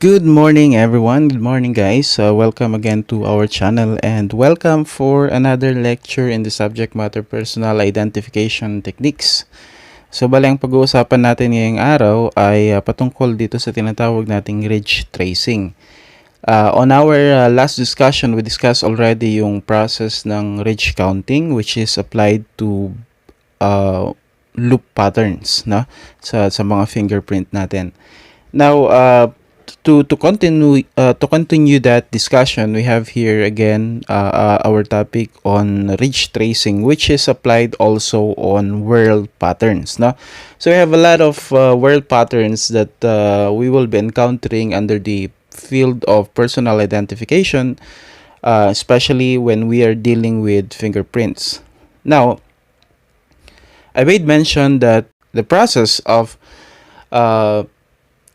Good morning, everyone. Good morning, guys. Welcome again to our channel and welcome for another lecture in the subject matter personal identification techniques. So, bali ang pag-uusapan natin ngayong araw ay patungkol dito sa tinatawag nating ridge tracing. On our last discussion, we discussed already yung process ng ridge counting, which is applied to loop patterns, no? Sa mga fingerprint natin. Now, to continue that discussion, we have here again our topic on ridge tracing, which is applied also on world patterns. No, so we have a lot of world patterns that we will be encountering under the field of personal identification, especially when we are dealing with fingerprints. Now, I made mention that the process of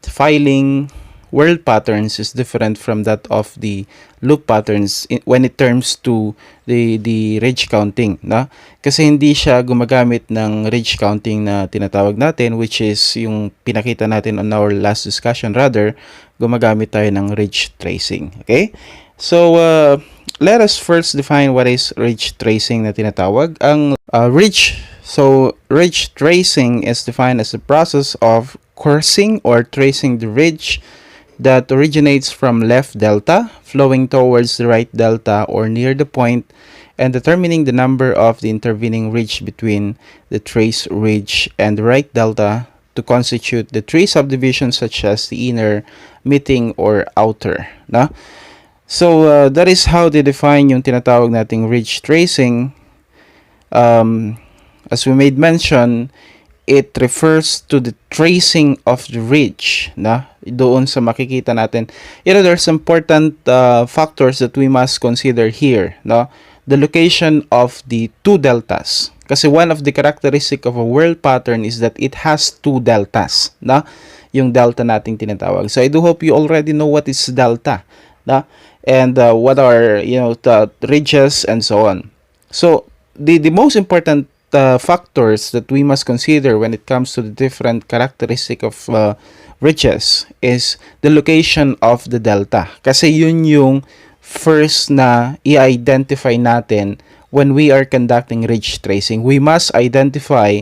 filing world patterns is different from that of the loop patterns when it comes to the ridge counting, no? Kasi hindi siya gumagamit ng ridge counting na tinatawag natin, which is yung pinakita natin on our last discussion. Rather, gumagamit tayo ng ridge tracing. Okay? So, let us first define what is ridge tracing na tinatawag. Ang ridge tracing is defined as the process of coursing or tracing the ridge that originates from left delta, flowing towards the right delta or near the point, and determining the number of the intervening ridge between the trace ridge and the right delta to constitute the tree subdivisions such as the inner, meeting, or outer. No? So, that is how they define yung tinatawag nating ridge tracing. As we made mention, it refers to the tracing of the ridge, na doon sa makikita natin. There's important factors that we must consider here, no? The location of the two deltas. Kasi one of the characteristic of a world pattern is that it has two deltas, na? Yung delta nating tinatawag. So I do hope you already know what is delta, na? And what are, the ridges and so on. So the most important factors that we must consider when it comes to the different characteristic of ridges is the location of the delta. Kasi yun yung first na i-identify natin when we are conducting ridge tracing. We must identify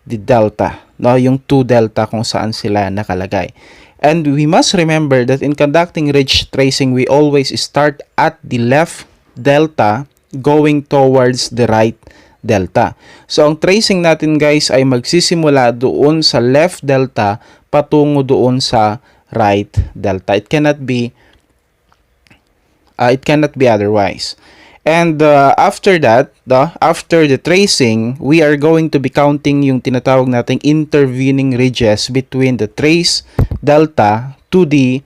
the delta, no? Yung two delta kung saan sila nakalagay. And we must remember that in conducting ridge tracing, we always start at the left delta going towards the right delta. So, ang tracing natin guys ay magsisimula doon sa left delta patungo doon sa right delta. It cannot be otherwise. And after that, after the tracing, we are going to be counting yung tinatawag nating intervening ridges between the trace delta to the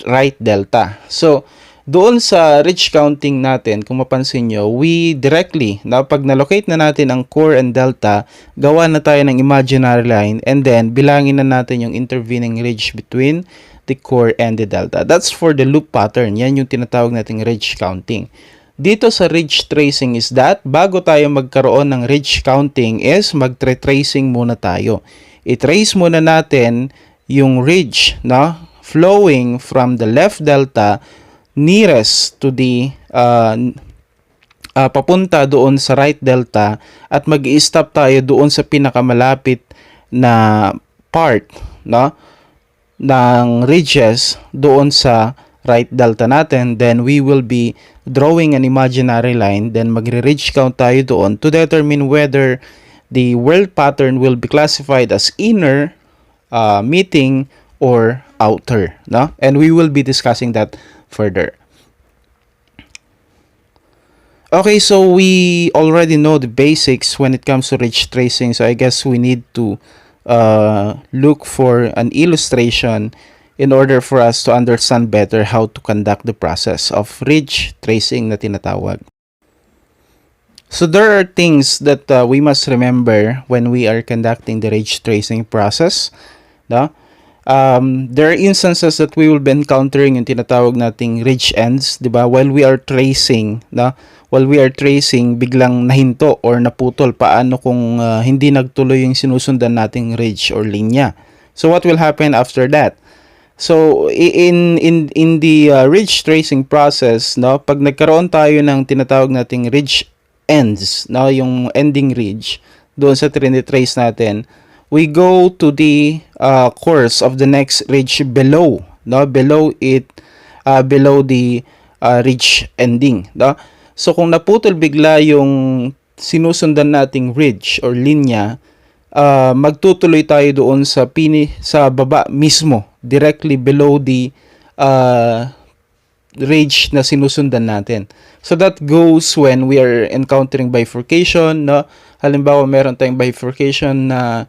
right delta. So, doon sa ridge counting natin, kung mapansin nyo, we directly, pag na-locate na natin ang core and delta, gawa na tayo ng imaginary line and then bilangin na natin yung intervening ridge between the core and the delta. That's for the loop pattern. Yan yung tinatawag nating ridge counting. Dito sa ridge tracing is that, bago tayo magkaroon ng ridge counting is magtre-tracing muna tayo. I-trace muna natin yung ridge, flowing from the left delta nearest to the papunta doon sa right delta at mag-i-stop tayo doon sa pinakamalapit na part, ng ridges doon sa right delta natin. Then we will be drawing an imaginary line, then magre-ridge count tayo doon to determine whether the world pattern will be classified as inner, meeting, or outer, and we will be discussing that further. Okay, so we already know the basics when it comes to ridge tracing, so I guess we need to look for an illustration in order for us to understand better how to conduct the process of ridge tracing na tinatawag. So there are things that we must remember when we are conducting the ridge tracing process, there are instances that we will be encountering yung tinatawag nating ridge ends, diba? While we are tracing, biglang nahinto or naputol. Paano kung hindi nagtuloy yung sinusundan nating ridge or linya? So what will happen after that? So in the ridge tracing process, no, pag nagkaroon tayo ng tinatawag nating ridge ends, no, yung ending ridge doon sa trine-trace natin, we go to the course of the next ridge below, no, below the ridge ending, no. So kung naputol bigla yung sinusundan nating ridge or linya, magtutuloy tayo doon sa baba mismo, directly below the ridge na sinusundan natin. So that goes when we are encountering bifurcation, no? Halimbawa, meron tayong bifurcation na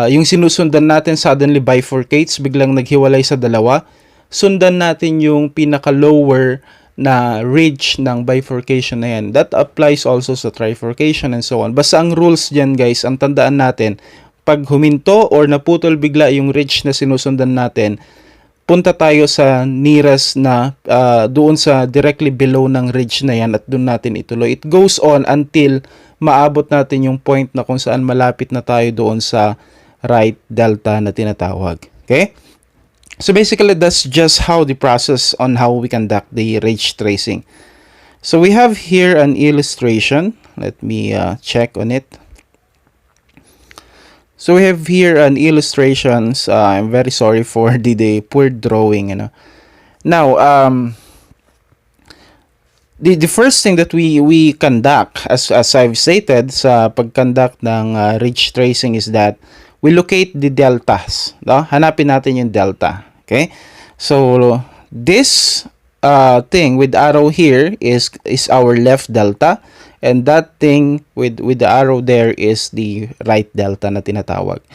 yung sinusundan natin suddenly bifurcates, biglang naghiwalay sa dalawa. Sundan natin yung pinaka-lower na ridge ng bifurcation na yan. That applies also sa trifurcation and so on. Basta ang rules dyan, guys, ang tandaan natin, pag huminto or naputol bigla yung ridge na sinusundan natin, punta tayo sa nearest na doon sa directly below ng ridge na yan at doon natin ituloy. It goes on until maabot natin yung point na kung saan malapit na tayo doon sa right delta na tinatawag. Okay? So basically, that's just how the process on how we conduct the ridge tracing. So we have here an illustration. Let me check on it. So we have here an illustrations. I'm very sorry for the poor drawing. You know. Now, the first thing that we conduct, as I've stated sa pag-conduct ng ridge tracing, is that we locate the deltas. No? Hanapin natin yung delta. Okay, so this thing with arrow here is our left delta, and that thing with the arrow there is the right delta na tinatawag.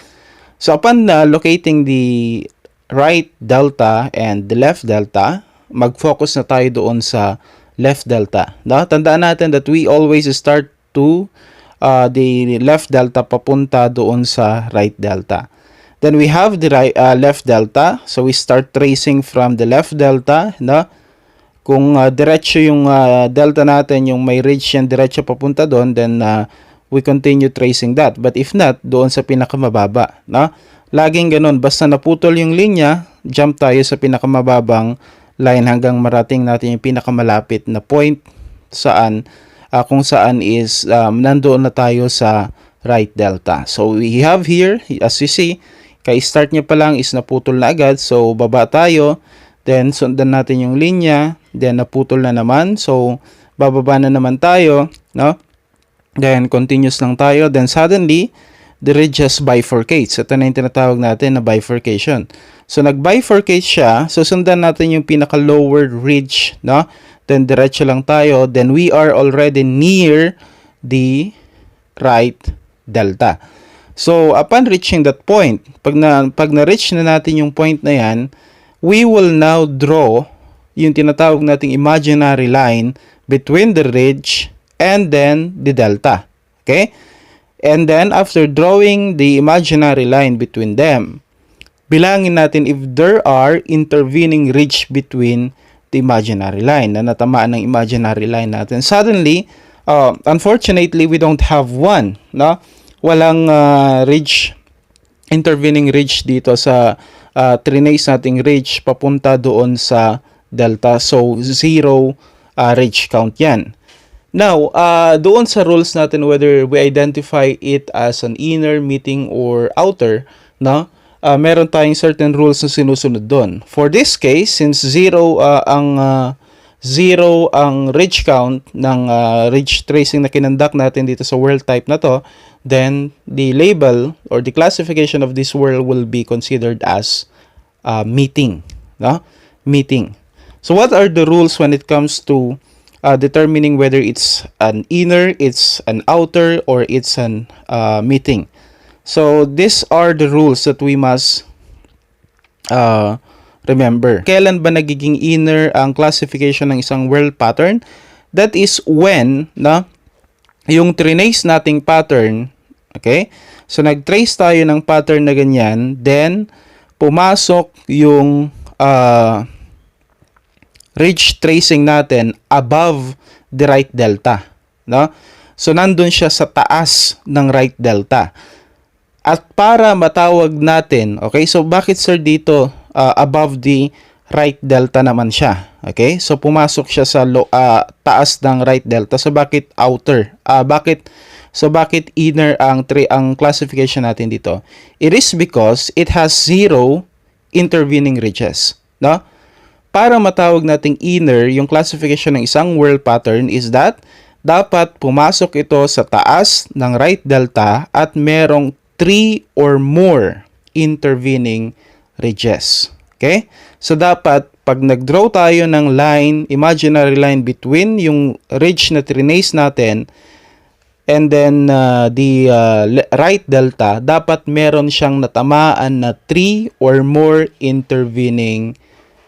So upon locating the right delta and the left delta, mag-focus na tayo doon sa left delta. No? Tandaan natin that we always start to the left delta papunta doon sa right delta. Then we have the left delta. So we start tracing from the left delta. No? Kung diretso yung delta natin, yung may ridge yan diretso papunta doon, then we continue tracing that. But if not, doon sa pinakamababa. No? Laging ganun. Basta naputol yung linya, jump tayo sa pinakamababang line hanggang marating natin yung pinakamalapit na point saan, kung saan is nandoon na tayo sa right delta. So we have here, as you see, kay start niya pa lang is naputol na agad. So baba tayo, then sundan natin yung linya, then naputol na naman. So bababa na naman tayo, no? Then continuous lang tayo, then suddenly the ridge just bifurcates. Ito na yung tinatawag natin na bifurcation. So nag-bifurcate siya, so sundan natin yung pinaka-lower ridge, no? Then diretso lang tayo, then we are already near the right delta. So, upon reaching that point, pag na-reach na natin yung point na yan, we will now draw yung tinatawag nating imaginary line between the ridge and then the delta. Okay? And then, after drawing the imaginary line between them, bilangin natin if there are intervening ridge between the imaginary line na natamaan ng imaginary line natin. Suddenly, unfortunately, we don't have one, no? Walang intervening ridge dito sa trinace nating ridge papunta doon sa delta. So, 0 ridge count yan. Now, doon sa rules natin, whether we identify it as an inner, meeting, or outer, no? Meron tayong certain rules na sinusunod doon. For this case, since 0 ang ridge count ng ridge tracing na kinonduct natin dito sa world type na to, then the label or the classification of this world will be considered as meeting. No? Meeting. So what are the rules when it comes to determining whether it's an inner, it's an outer, or it's an meeting? So these are the rules that we must remember. Kailan ba nagiging inner ang classification ng isang world pattern? That is when yung trinace nating pattern, okay? So nag-trace tayo ng pattern na ganyan, then pumasok yung ridge tracing natin above the right delta, no? So nandun siya sa taas ng right delta. At para matawag natin, okay, so bakit sir dito above the right delta naman siya. Okay? So pumasok siya sa taas ng right delta. So bakit outer? Bakit inner ang classification natin dito? It is because it has 0 intervening ridges, no? Para matawag nating inner yung classification ng isang whirl pattern is that dapat pumasok ito sa taas ng right delta at merong 3 or more intervening ridges. Okay? So dapat pag nag-draw tayo ng line, imaginary line between yung ridge na trinace natin and then the right delta, dapat meron siyang natamaan na 3 or more intervening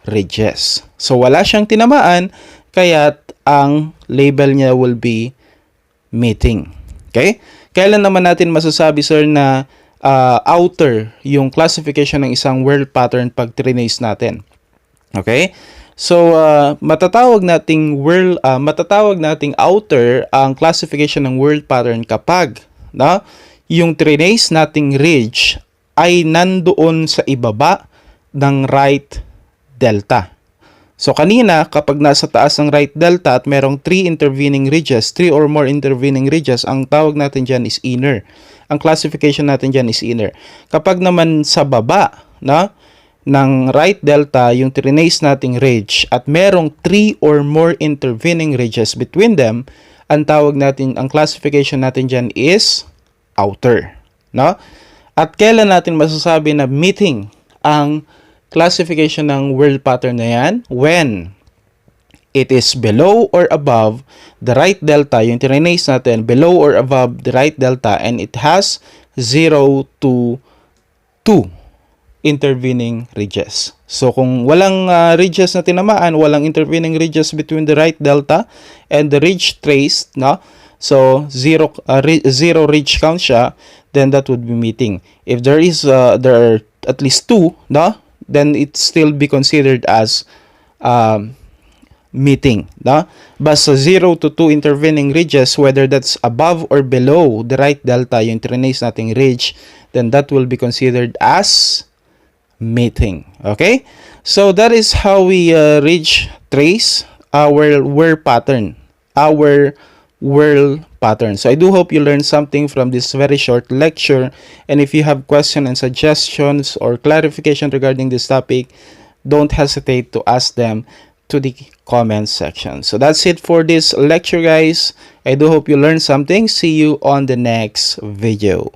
ridges. So wala siyang tinamaan, kaya ang label niya will be meeting. Okay? Kailan naman natin masasabi, sir, na outer yung classification ng isang whirl pattern pag trinace natin? Okay? So matatawag nating outer ang classification ng whirl pattern kapag yung trinace nating ridge ay nandoon sa ibaba ng right delta. So kanina kapag nasa taas ng right delta at merong 3 intervening ridges, 3 or more intervening ridges, ang tawag natin diyan is inner. Ang classification natin diyan is inner. Kapag naman sa baba, ng right delta yung trinace nating ridge at merong 3 or more intervening ridges between them, ang classification natin diyan is outer, no? At kailan natin masasabi na meeting ang classification ng whirl pattern na yan? When it is below or above the right delta, yung trinace natin below or above the right delta, and it has 0 to 2 intervening ridges. So kung walang ridges na tinamaan, walang intervening ridges between the right delta and the ridge traced, no? So zero ridge count siya, then that would be meeting. If there are at least 2, no? Then it still be considered as meeting, no? Basta 0 to 2 intervening ridges, whether that's above or below the right delta, yung trinace nating ridge, then that will be considered as meeting. Okay? So that is how we trace our whirl pattern. So I do hope you learned something from this very short lecture, and if you have questions and suggestions or clarification regarding this topic, don't hesitate to ask them to the comment section. So that's it for this lecture, guys. I do hope you learned something. See you on the next video.